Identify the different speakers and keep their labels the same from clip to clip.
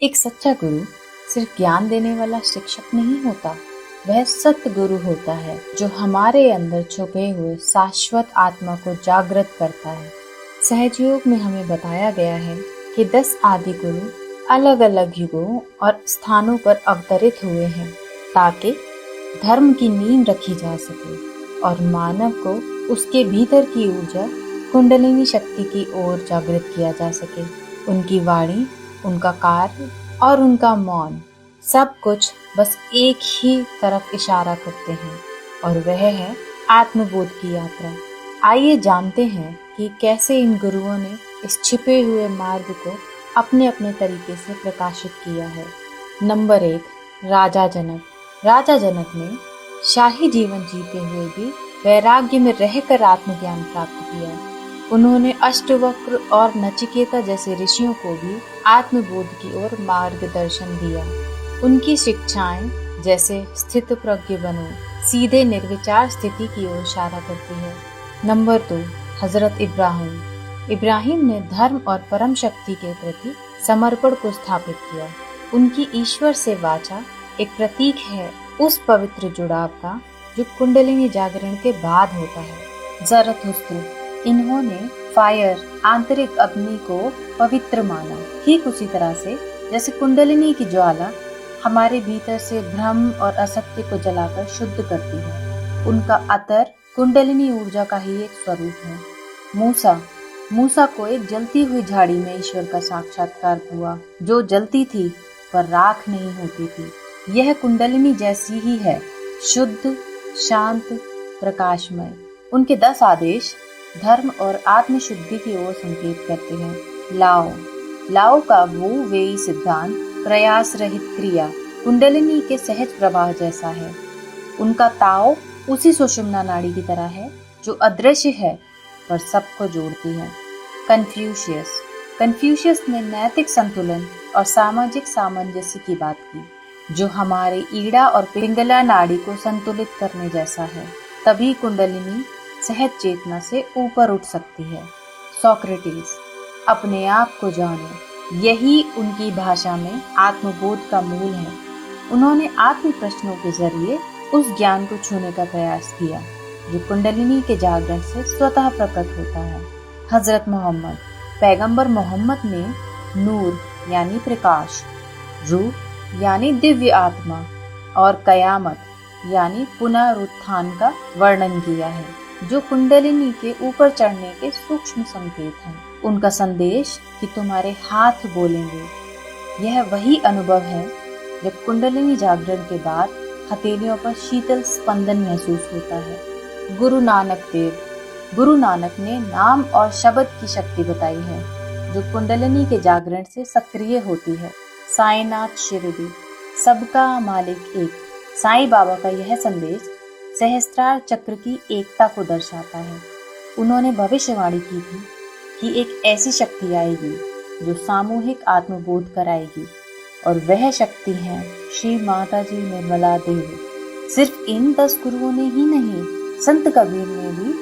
Speaker 1: एक सच्चा गुरु सिर्फ ज्ञान देने वाला शिक्षक नहीं होता, वह सतगुरु होता है जो हमारे अंदर छुपे हुए शाश्वत आत्मा को जागृत करता है। सहजयोग में हमें बताया गया है कि 10 आदि गुरु अलग अलग युगों और स्थानों पर अवतरित हुए हैं ताकि धर्म की नींव रखी जा सके और मानव को उसके भीतर की ऊर्जा कुंडलिनी शक्ति की ओर जागृत किया जा सके। उनकी वाणी, उनका कार्य और उनका मौन सब कुछ बस एक ही तरफ इशारा करते हैं और वह है आत्मबोध की यात्रा। आइए जानते हैं कि कैसे इन गुरुओं ने इस छिपे हुए मार्ग को अपने अपने तरीके से प्रकाशित किया है। नंबर 1, राजा जनक। राजा जनक ने शाही जीवन जीते हुए भी वैराग्य में रहकर आत्मज्ञान प्राप्त किया। उन्होंने अष्टवक्र और नचिकेता जैसे ऋषियों को भी आत्मबोध की ओर मार्गदर्शन दिया। उनकी शिक्षाएं जैसे स्थित प्रज्ञ बनो सीधे निर्विचार स्थिति की ओर इशारा करती है। नंबर 2, हजरत इब्राहिम। इब्राहिम ने धर्म और परम शक्ति के प्रति समर्पण को स्थापित किया। उनकी ईश्वर से वाचा एक प्रतीक है उस पवित्र जुड़ाव का जो कुंडलिनी जागरण के बाद होता है। ज़रथुस्त्र। इन्होंने फायर, आंतरिक अग्नि को पवित्र माना, ठीक उसी तरह से जैसे कुंडलिनी की ज्वाला हमारे भीतर से भ्रम और असत्य को जलाकर शुद्ध करती है। उनका अतर कुंडलिनी ऊर्जा का ही एक स्वरूप है। मूसा को एक जलती हुई झाड़ी में ईश्वर का साक्षात्कार हुआ, जो जलती थी पर राख नहीं होती थी। यह कुंडलिनी जैसी ही है, शुद्ध, शांत, प्रकाशमय। उनके 10 आदेश धर्म और आत्म शुद्धि की ओर संकेत करते हैं। लाओ का वो वेई सिद्धांत प्रयास रहित क्रिया कुंडलिनी के सहज प्रवाह जैसा है। उनका ताओ उसी सुषुम्ना नाड़ी की तरह है जो अदृश्य है पर सबको जोड़ती है। कन्फ्यूशियस ने नैतिक संतुलन और सामाजिक सामंजस्य की बात की, जो हमारे ईड़ा और पिंगला नाड़ी को संतुलित करने जैसा है। तभी कुंडलिनी सहज चेतना से ऊपर उठ सकती है। सोक्रेटिस। अपने आप को जानो, यही उनकी भाषा में आत्मबोध का मूल है। उन्होंने आत्म प्रश्नों के जरिए उस ज्ञान को छूने का प्रयास किया जो कुंडलिनी के जागरण से स्वतः प्रकट होता है। हजरत मोहम्मद। पैगंबर मोहम्मद ने नूर यानी प्रकाश, रूह यानी दिव्य आत्मा और कयामत यानी पुनरुत्थान का वर्णन किया है, जो कुंडलिनी के ऊपर चढ़ने के सूक्ष्म संकेत हैं। उनका संदेश कि तुम्हारे हाथ बोलेंगे, यह वही अनुभव है जब कुंडलिनी जागरण के बाद हथेलियों पर शीतल स्पंदन महसूस होता है। गुरु नानक देव। गुरु नानक ने नाम और शब्द की शक्ति बताई है जो कुंडलिनी के जागरण से सक्रिय होती है। साईनाथ शिरडी। सबका मालिक एक। साईं बाबा का यह संदेश सहस्त्रार चक्र की एकता को दर्शाता है। उन्होंने भविष्यवाणी की थी कि एक ऐसी शक्ति आएगी जो सामूहिक आत्मबोध कराएगी और वह शक्ति है श्री माता जी निर्मला देवी। सिर्फ इन 10 गुरुओं ने ही नहीं, संत कबीर ने भी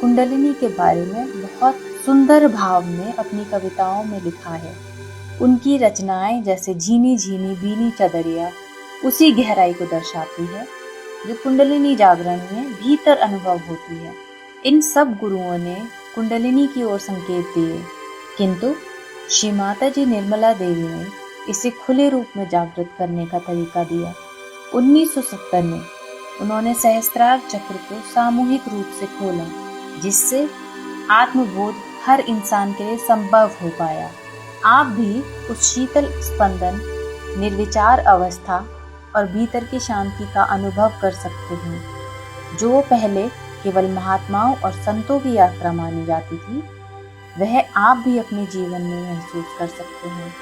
Speaker 1: कुंडलिनी के बारे में बहुत सुंदर भाव में अपनी कविताओं में लिखा है। उनकी रचनाएं जैसे झीनी झीनी बीनी चदरिया उसी गहराई को दर्शाती है जो कुंडलिनी जागरण में भीतर अनुभव होती है। इन सब गुरुओं ने कुंडलिनी की ओर संकेत दिए, किंतु श्री माता जी निर्मला देवी ने इसे खुले रूप में जागृत करने का तरीका दिया। 1970 में उन्होंने सहस्त्रार चक्र को सामूहिक रूप से खोला, जिससे आत्मबोध हर इंसान के लिए संभव हो पाया। आप भी उस शीतल स्पंदन, निर्विचार अवस्था और भीतर की शांति का अनुभव कर सकते हैं जो पहले केवल महात्माओं और संतों की यात्रा मानी जाती थी। वह आप भी अपने जीवन में महसूस कर सकते हैं।